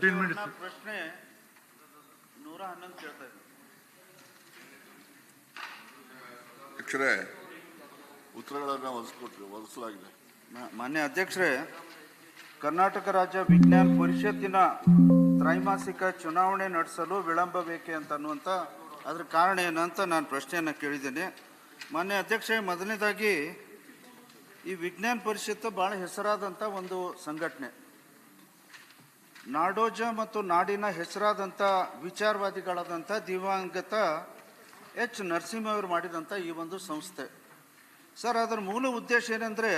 ಪ್ರಶ್ನೆ 111 ಕೇಳ್ತಾ ಇದ್ದೀನಿ. ಅಧ್ಯಕ್ಷರೇ, ಉತ್ತರಗಳನ್ನು ಒದಗಿಸಲಾಗಿದೆ. ಮಾನ್ಯ ಅಧ್ಯಕ್ಷರೇ, ಕರ್ನಾಟಕ ರಾಜ್ಯ ವಿಜ್ಞಾನ ಪರಿಷತ್ತಿನ ತ್ರೈಮಾಸಿಕ ಚುನಾವಣೆ ನಡೆಸಲು ವಿಳಂಬ ಬೇಕೆ ಅಂತ ಅನ್ನುವಂಥ ಅದ್ರ ಕಾರಣ ಏನಂತ ನಾನು ಪ್ರಶ್ನೆಯನ್ನು ಕೇಳಿದ್ದೇನೆ. ಮಾನ್ಯ ಅಧ್ಯಕ್ಷರೇ, ಮೊದಲನೇದಾಗಿ ಈ ವಿಜ್ಞಾನ ಪರಿಷತ್ತು ಭಾಳ ಹೆಸರಾದಂಥ ಒಂದು ಸಂಘಟನೆ. ನಾಡೋಜ ಮತ್ತು ನಾಡಿನ ಹೆಸರಾದಂಥ ವಿಚಾರವಾದಿಗಳಾದಂಥ ದಿವಂಗತ ಎಚ್ ನರಸಿಂಹವರು ಮಾಡಿದಂಥ ಈ ಒಂದು ಸಂಸ್ಥೆ ಸರ್, ಅದರ ಮೂಲ ಉದ್ದೇಶ ಏನಂದರೆ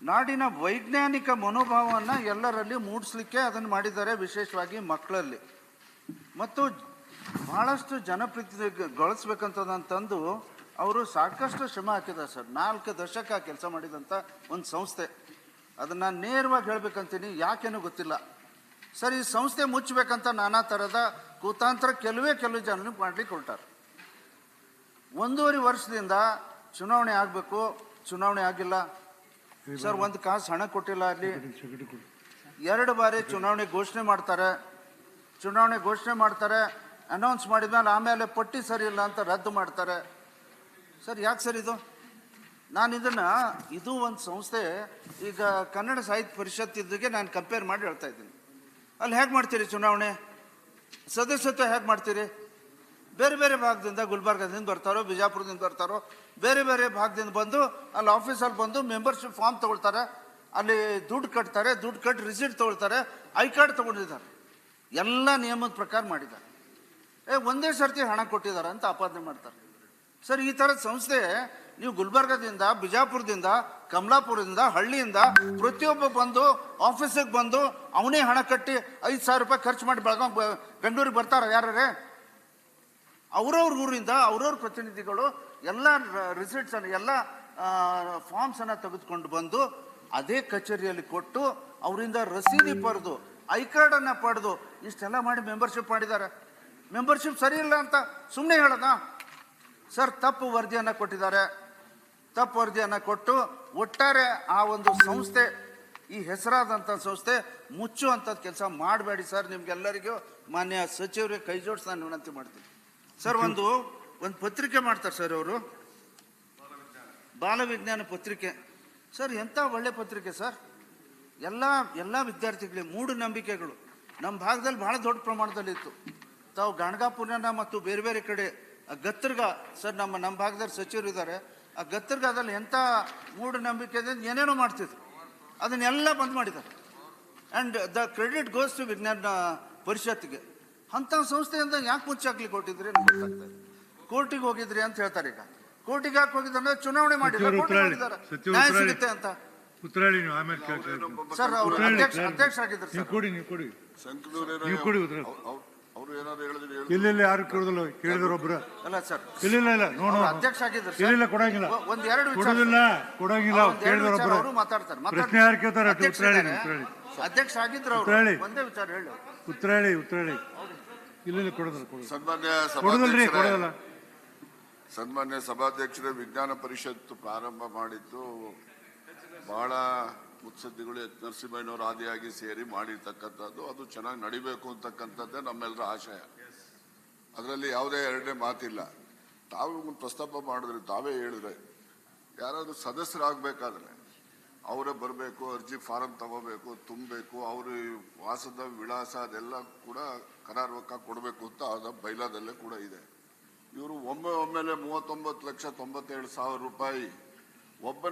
ನಾಡಿನ ವೈಜ್ಞಾನಿಕ ಮನೋಭಾವವನ್ನು ಎಲ್ಲರಲ್ಲಿ ಮೂಡಿಸ್ಲಿಕ್ಕೆ ಅದನ್ನು ಮಾಡಿದ್ದಾರೆ, ವಿಶೇಷವಾಗಿ ಮಕ್ಕಳಲ್ಲಿ. ಮತ್ತು ಭಾಳಷ್ಟು ಜನಪ್ರಿಯತೆಗೊಳಿಸ್ಬೇಕಂತಂದು ಅವರು ಸಾಕಷ್ಟು ಶ್ರಮ ಹಾಕಿದ್ದಾರೆ ಸರ್. 4 ದಶಕ ಕೆಲಸ ಮಾಡಿದಂಥ ಒಂದು ಸಂಸ್ಥೆ. ಅದನ್ನು ನಾನು ನೇರವಾಗಿ ಹೇಳ್ಬೇಕಂತೀನಿ, ಯಾಕೇನೂ ಗೊತ್ತಿಲ್ಲ ಸರ್. ಈ ಸಂಸ್ಥೆ ಮುಚ್ಚಬೇಕಂತ ನಾನಾ ಥರದ ಕೂತಾಂತರ ಕೆಲವು ಜನ ಮಾಡ್ಲಿಕ್ಕೆ ಹೊರಟಾರೆ. 1.5 ವರ್ಷದಿಂದ ಚುನಾವಣೆ ಆಗಬೇಕು, ಚುನಾವಣೆ ಆಗಿಲ್ಲ ಸರ್. 1 ಕಾಸು ಹಣ ಕೊಟ್ಟಿಲ್ಲ. ಅಲ್ಲಿ 2 ಬಾರಿ ಚುನಾವಣೆ ಘೋಷಣೆ ಮಾಡ್ತಾರೆ. ಅನೌನ್ಸ್ ಮಾಡಿದ್ಮೇಲೆ ಆಮೇಲೆ ಪಟ್ಟಿ ಸರಿ ಇಲ್ಲ ಅಂತ ರದ್ದು ಮಾಡ್ತಾರೆ ಸರ್. ಯಾಕೆ ಸರ್ ಇದು? ನಾನು ಇದು ಒಂದು ಸಂಸ್ಥೆ. ಈಗ ಕನ್ನಡ ಸಾಹಿತ್ಯ ಪರಿಷತ್ ಇದ್ದಿಗೆ ನಾನು ಕಂಪೇರ್ ಮಾಡಿ ಹೇಳ್ತಾ ಇದ್ದೀನಿ. ಅಲ್ಲಿ ಹೇಗೆ ಮಾಡ್ತೀರಿ ಚುನಾವಣೆ? ಸದಸ್ಯತ್ವ ಹೇಗೆ ಮಾಡ್ತೀರಿ? ಬೇರೆ ಬೇರೆ ಭಾಗದಿಂದ, ಗುಲ್ಬರ್ಗದಿಂದ ಬರ್ತಾರೋ, ಬಿಜಾಪುರದಿಂದ ಬರ್ತಾರೋ, ಬೇರೆ ಬೇರೆ ಭಾಗದಿಂದ ಬಂದು ಅಲ್ಲಿ ಆಫೀಸಲ್ಲಿ ಬಂದು ಮೆಂಬರ್ಶಿಪ್ ಫಾರ್ಮ್ ತೊಗೊಳ್ತಾರೆ. ಅಲ್ಲಿ ದುಡ್ಡು ಕಟ್ತಾರೆ, ದುಡ್ಡು ಕಟ್ಟಿ ರಿಸಿಟ್ ತೊಗೊಳ್ತಾರೆ, ಐ ಕಾರ್ಡ್ ತೊಗೊಂಡಿದ್ದಾರೆ. ಎಲ್ಲ ನಿಯಮದ ಪ್ರಕಾರ ಮಾಡಿದ್ದಾರೆ. ಒಂದೇ ಸರ್ತಿ ಹಣ ಕೊಟ್ಟಿದ್ದಾರೆ ಅಂತ ಆಪಾದನೆ ಮಾಡ್ತಾರೆ ಸರ್. ಈ ಥರದ ಸಂಸ್ಥೆ ನೀವು ಗುಲ್ಬರ್ಗದಿಂದ, ಬಿಜಾಪುರದಿಂದ, ಕಮಲಾಪುರದಿಂದ, ಹಳ್ಳಿಯಿಂದ ಪ್ರತಿಯೊಬ್ಬ ಬಂದು ಆಫೀಸಿಗೆ ಬಂದು ಅವನೇ ಹಣ ಕಟ್ಟಿ 5,000 ರೂಪಾಯಿ ಖರ್ಚು ಮಾಡಿ ಬೆಂಗಳೂರಿಗೆ ಬರ್ತಾರೆ. ಯಾರೇ ಅವ್ರವ್ರ ಊರಿಂದ ಅವ್ರವ್ರ ಪ್ರತಿನಿಧಿಗಳು ಎಲ್ಲ ರಿಸಿಟ್ಸನ್ನು, ಎಲ್ಲ ಫಾರ್ಮ್ಸನ್ನು ತೆಗೆದುಕೊಂಡು ಬಂದು ಅದೇ ಕಚೇರಿಯಲ್ಲಿ ಕೊಟ್ಟು ಅವರಿಂದ ರಸೀದಿ ಪಡೆದು, ಐ ಕಾರ್ಡನ್ನು ಪಡೆದು ಇಷ್ಟೆಲ್ಲ ಮಾಡಿ ಮೆಂಬರ್ಶಿಪ್ ಮಾಡಿದ್ದಾರೆ. ಮೆಂಬರ್ಶಿಪ್ ಸರಿ ಇಲ್ಲ ಅಂತ ಸುಮ್ಮನೆ ಹೇಳೋದಾ ಸರ್? ತಪ್ಪು ವರದಿಯನ್ನು ಕೊಟ್ಟಿದ್ದಾರೆ. ತಪ್ಪು ವರದಿಯನ್ನು ಕೊಟ್ಟು ಒಟ್ಟಾರೆ ಆ ಒಂದು ಸಂಸ್ಥೆ, ಈ ಹೆಸರಾದಂಥ ಸಂಸ್ಥೆ ಮುಚ್ಚುವಂಥದ್ದು ಕೆಲಸ ಮಾಡಬೇಡಿ ಸರ್. ನಿಮ್ಗೆಲ್ಲರಿಗೂ ಮಾನ್ಯ ಸಚಿವರಿಗೆ ಕೈ ಜೋಡಿಸಿ ನಾನು ವಿನಂತಿ ಮಾಡ್ತೀನಿ ಸರ್. ಒಂದು ಪತ್ರಿಕೆ ಮಾಡ್ತಾರೆ ಸರ್ ಅವರು, ಬಾಲ ವಿಜ್ಞಾನ ಪತ್ರಿಕೆ ಸರ್. ಎಂಥ ಒಳ್ಳೆ ಪತ್ರಿಕೆ ಸರ್. ಎಲ್ಲ ವಿದ್ಯಾರ್ಥಿಗಳಿಗೆ ಮೂಢನಂಬಿಕೆಗಳು ನಮ್ಮ ಭಾಗದಲ್ಲಿ ಭಾಳ ದೊಡ್ಡ ಪ್ರಮಾಣದಲ್ಲಿ ಇತ್ತು. ತಾವು ಗಣಗಾಪುರನ ಮತ್ತು ಬೇರೆ ಬೇರೆ ಕಡೆ ಗತ್ತರ್ಗ ಸರ್, ನಮ್ಮ ಭಾಗದಲ್ಲಿ ಸಚಿವರು ಇದ್ದಾರೆ. ಆ ಗತ್ತರ್ಗದಲ್ಲಿ ಎಂಥ ಮೂಢನಂಬಿಕೆ ಏನೇನೋ ಮಾಡ್ತಿದ್ರು, ಅದನ್ನೆಲ್ಲ ಬಂದ್ ಮಾಡಿದ್ದಾರೆ. And the credit goes to ವಿಜ್ಞಾನ ಪರಿಷತ್ಗೆ. ಅಂಥ ಸಂಸ್ಥೆಯಿಂದ ಯಾಕೆ ಮುಚ್ಚಾಕ್ಲಿಕ್ಕೆ ಕೊಟ್ಟಿದ್ರಿ ಅಂತ ಗೊತ್ತಾಗ್ತದೆ. ಕೋರ್ಟಿಗೆ ಹೋಗಿದ್ರಿ ಅಂತ ಹೇಳ್ತಾರೆ. ಈಗ ಕೋರ್ಟಿಗೆ ಯಾಕೆ ಹೋಗಿದ್ರೆ ಚುನಾವಣೆ ಮಾಡಿದ್ದಾರೆ, ನ್ಯಾಯ ಸಿಗುತ್ತೆ ಅಂತ ಸರ್. ಅವರು ಅಧ್ಯಕ್ಷ ಆಗಿದ್ರು ಸರ್. ಇಲ್ಲ ಯಾರು ಕೇಳುದಿಲ್ಲ, ಕೇಳಿದ್ರು ಒಬ್ರು. ಅಲ್ಲ ಸರ್, ಇಲ್ಲ ನೋಡು, ಅಧ್ಯಕ್ಷ ಆಗಿದ್ರು. ಇಲ್ಲ ಕೊಡಂಗಿಲ್ಲ, ಕೊಡಂಗಿಲ್ಲ. ಕೇಳಿದ್ರು ಅವರು ಮಾತಾಡ್ತಾರೆ. ಪ್ರಶ್ನೆ ಯಾರು ಕೇಳ್ತಾರೆ? ಅಧ್ಯಕ್ಷ ಆಗಿದ್ರು ಅವರು. ಒಂದೇ ವಿಚಾರ ಹೇಳಿ. ಉತ್ತರಾಳಿ ಇಲ್ಲ ಕೊಡೋದಿಲ್ಲ. ಸನ್ಮಾನ್ಯ ಸಭಾಧ್ಯಕ್ಷರೇ, ವಿಜ್ಞಾನ ಪರಿಷತ್ತು ಪ್ರಾರಂಭ ಮಾಡಿದ್ದು ಬಹಳ ಮುತ್ಸದ್ದಿಗಳು ಎಚ್ ನರಸಿಂಹಯ್ಯನವರು ಆದಿಯಾಗಿ ಸೇರಿ ಮಾಡಿರ್ತಕ್ಕಂಥದ್ದು. ಅದು ಚೆನ್ನಾಗಿ ನಡಿಬೇಕು ಅಂತಕ್ಕಂಥದ್ದೇ ನಮ್ಮೆಲ್ಲರ ಆಶಯ. ಅದರಲ್ಲಿ ಯಾವುದೇ ಎರಡನೇ ಮಾತಿಲ್ಲ. ತಾವು ಪ್ರಸ್ತಾಪ ಮಾಡಿದ್ರೆ, ತಾವೇ ಹೇಳಿದ್ರೆ, ಯಾರಾದ್ರೂ ಸದಸ್ಯರಾಗಬೇಕಾದ್ರೆ ಅವರೇ ಬರಬೇಕು, ಅರ್ಜಿ ಫಾರಂ ತಗೋಬೇಕು, ತುಂಬಬೇಕು, ಅವ್ರ ವಾಸದ ವಿಳಾಸ ಅದೆಲ್ಲ ಕೂಡ ಕರಾರುವಕ್ಕಾಗಿ ಕೊಡಬೇಕು ಅಂತ ಅದ ಬೈಲಾದಲ್ಲೇ ಕೂಡ ಇದೆ. ಇವರು ಒಮ್ಮೆಲೆ 39,97,000 ರೂಪಾಯಿ ಒಬ್ಬ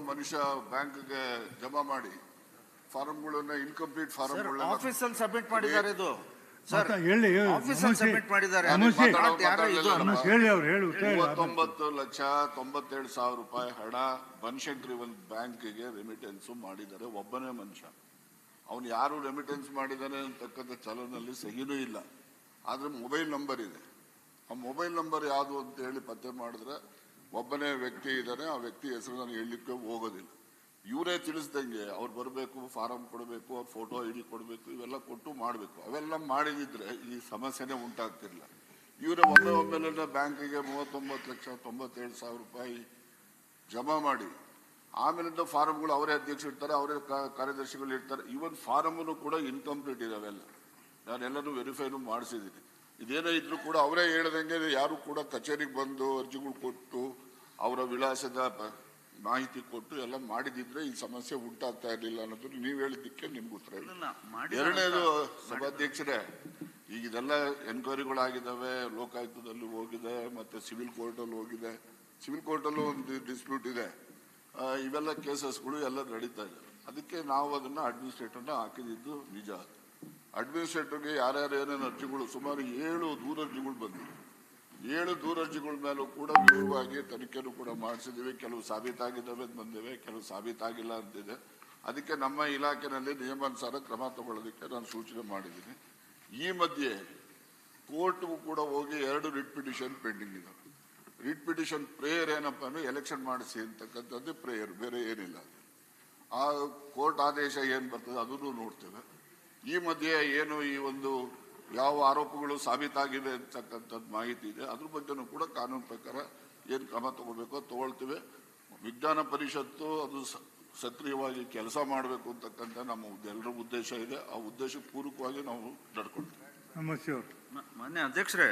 ಮನುಷ್ಯ ಬ್ಯಾಂಕ್ಗೆ ಜಮಾ ಮಾಡಿ ಫಾರಂಗಳನ್ನ, ಇನ್ಕಂಪ್ಲೀಟ್ ಫಾರಂಗಳನ್ನ ಆಫೀಸಲ್ಲಿ ಸಬ್ಮಿಟ್ ಮಾಡಿದ್ದಾರೆ. ಇದು ಸರ್ ಹೇಳಿ, ಆಫೀಸಲ್ಲಿ ಸಬ್ಮಿಟ್ ಮಾಡಿದ್ದಾರೆ. 39,97,000 ರೂಪಾಯಿ ಹಣ ಬನಶಂಕರಿ ಒಂದು ಬ್ಯಾಂಕಿಗೆ ರೆಮಿಟೆನ್ಸ್ ಮಾಡಿದ್ದಾರೆ. ಒಬ್ಬನೇ ಮನುಷ್ಯ. ಅವನು ಯಾರು ರೆಮಿಟೆನ್ಸ್ ಮಾಡಿದ್ದಾನೆ ಅಂತಕ್ಕಂಥ ಚಲನಲ್ಲಿ ಸಹಿನೂ ಇಲ್ಲ. ಆದ್ರೆ ಮೊಬೈಲ್ ನಂಬರ್ ಇದೆ. ಆ ಮೊಬೈಲ್ ನಂಬರ್ ಯಾವುದು ಅಂತ ಹೇಳಿ ಪತ್ತೆ ಮಾಡಿದ್ರೆ ಒಬ್ಬನೇ ವ್ಯಕ್ತಿ ಇದ್ದಾನೆ. ಆ ವ್ಯಕ್ತಿ ಹೆಸರು ನಾನು ಹೇಳಲಿಕ್ಕೆ ಹೋಗೋದಿಲ್ಲ. ಇವರೇ ತಿಳಿಸ್ದಂಗೆ ಅವ್ರು ಬರಬೇಕು, ಫಾರಂ ಕೊಡಬೇಕು, ಅವ್ರ ಫೋಟೋ ಐಡಿ ಕೊಡಬೇಕು, ಇವೆಲ್ಲ ಕೊಟ್ಟು ಮಾಡಬೇಕು. ಅವೆಲ್ಲ ಮಾಡಿದಿದ್ರೆ ಈ ಸಮಸ್ಯೆನೇ ಉಂಟಾಗ್ತಿರ್ಲಿಲ್ಲ. ಇವರೇ ಒಮ್ಮೆಲೆ ಬ್ಯಾಂಕಿಗೆ 39,97,000 ರೂಪಾಯಿ ಜಮಾ ಮಾಡಿ ಆಮೇಲಿಂದ ಫಾರಮ್ಗಳು ಅವರೇ ಅಧ್ಯಕ್ಷರು ಇರ್ತಾರೆ, ಅವರೇ ಕಾರ್ಯದರ್ಶಿಗಳು ಇರ್ತಾರೆ. ಇವನ್ ಫಾರಮ್ನು ಕೂಡ ಇನ್ಕಂಪ್ಲೀಟ್ ಇದಾವೆಲ್ಲ. ನಾನೆಲ್ಲನೂ ವೆರಿಫೈನು ಮಾಡಿಸಿದ್ದೀನಿ. ಇದೇನೇ ಇದ್ರೂ ಕೂಡ ಅವರೇ ಹೇಳ್ದಂಗೆ ಯಾರು ಕೂಡ ಕಚೇರಿಗೆ ಬಂದು ಅರ್ಜಿಗಳು ಕೊಟ್ಟು ಅವರ ವಿಳಾಸದ ಮಾಹಿತಿ ಕೊಟ್ಟು ಎಲ್ಲ ಮಾಡಿದಿದ್ರೆ ಈ ಸಮಸ್ಯೆ ಉಂಟಾಗ್ತಾ ಇರಲಿಲ್ಲ ಅನ್ನೋದು ನೀವು ಹೇಳಿದ್ದಕ್ಕೆ ನಿಮ್ಗೆ ಉತ್ತರ ಇಲ್ಲ. ಎರಡನೇದು ಸಭಾಧ್ಯಕ್ಷರೇ, ಈಗ ಇದೆಲ್ಲ ಎನ್ಕ್ವೈರಿಗಳಾಗಿದ್ದಾವೆ, ಲೋಕಾಯುಕ್ತದಲ್ಲಿ ಹೋಗಿದೆ, ಮತ್ತೆ ಸಿವಿಲ್ ಕೋರ್ಟಲ್ಲಿ ಹೋಗಿದೆ. ಸಿವಿಲ್ ಕೋರ್ಟಲ್ಲೂ ಒಂದು ಡಿಸ್ಪ್ಯೂಟ್ ಇದೆ. ಇವೆಲ್ಲ ಕೇಸಸ್ಗಳು ಎಲ್ಲ ನಡೀತಾ ಇದೆ. ಅದಕ್ಕೆ ನಾವು ಅದನ್ನ ಅಡ್ಮಿನಿಸ್ಟ್ರೇಟರ್ನ ಹಾಕಿದ್ದು ನಿಜ. ಅಡ್ಮಿನಿಸ್ಟ್ರೇಟರ್ಗೆ ಯಾರ್ಯಾರು ಏನೇನು ಅರ್ಜಿಗಳು, ಸುಮಾರು 7 ದೂರರ್ಜಿಗಳು ಬಂದಿವೆ. 7 ದೂರರ್ಜಿಗಳ ಮೇಲೂ ಕೂಡ ವಿವರವಾಗಿ ತನಿಖೆನೂ ಕೂಡ ಮಾಡಿಸಿದ್ದೀವಿ. ಕೆಲವು ಸಾಬೀತಾಗಿದ್ದಾವೆ ಬಂದಿವೆ, ಕೆಲವು ಸಾಬೀತಾಗಿಲ್ಲ ಅಂತಿದೆ. ಅದಕ್ಕೆ ನಮ್ಮ ಇಲಾಖೆಯಲ್ಲಿ ನಿಯಮಾನುಸಾರ ಕ್ರಮ ತಗೊಳ್ಳೋದಕ್ಕೆ ನಾನು ಸೂಚನೆ ಮಾಡಿದ್ದೀನಿ. ಈ ಮಧ್ಯೆ ಕೋರ್ಟ್ಗೂ ಕೂಡ ಹೋಗಿ 2 ರಿಟ್ ಪಿಟಿಷನ್ ಪೆಂಡಿಂಗ್ ಇದಾವೆ. ರಿಟ್ ಪಿಟಿಷನ್ ಪ್ರೇಯರ್ ಏನಪ್ಪ ಅಂದ್ರೆ ಎಲೆಕ್ಷನ್ ಮಾಡಿಸಿ ಅಂತಕ್ಕಂಥದ್ದು ಪ್ರೇಯರ್, ಬೇರೆ ಏನಿಲ್ಲ. ಆ ಕೋರ್ಟ್ ಆದೇಶ ಏನು ಬರ್ತದೆ ಅದನ್ನು ನೋಡ್ತೇವೆ. ಈ ಮಧ್ಯೆ ಏನು ಈ ಒಂದು ಯಾವ ಆರೋಪಗಳು ಸಾಬೀತಾಗಿವೆ ಅಂತಕ್ಕಂಥದ್ದು ಮಾಹಿತಿ ಇದೆ, ಅದ್ರ ಬಗ್ಗೆನೂ ಕೂಡ ಕಾನೂನು ಪ್ರಕಾರ ಏನು ಕ್ರಮ ತಗೋಬೇಕೋ ತಗೊಳ್ತೇವೆ. ವಿಜ್ಞಾನ ಪರಿಷತ್ತು ಅದು ಸಕ್ರಿಯವಾಗಿ ಕೆಲಸ ಮಾಡಬೇಕು ಅಂತಕ್ಕಂಥ ನಮ್ಮ ಎಲ್ಲರ ಉದ್ದೇಶ ಇದೆ. ಆ ಉದ್ದೇಶಕ್ಕೆ ಪೂರಕವಾಗಿ ನಾವು ನಡ್ಕೊಳ್ತೇವೆ. ನಮಸ್ತೆ. ಮಾನ್ಯ ಅಧ್ಯಕ್ಷರೇ,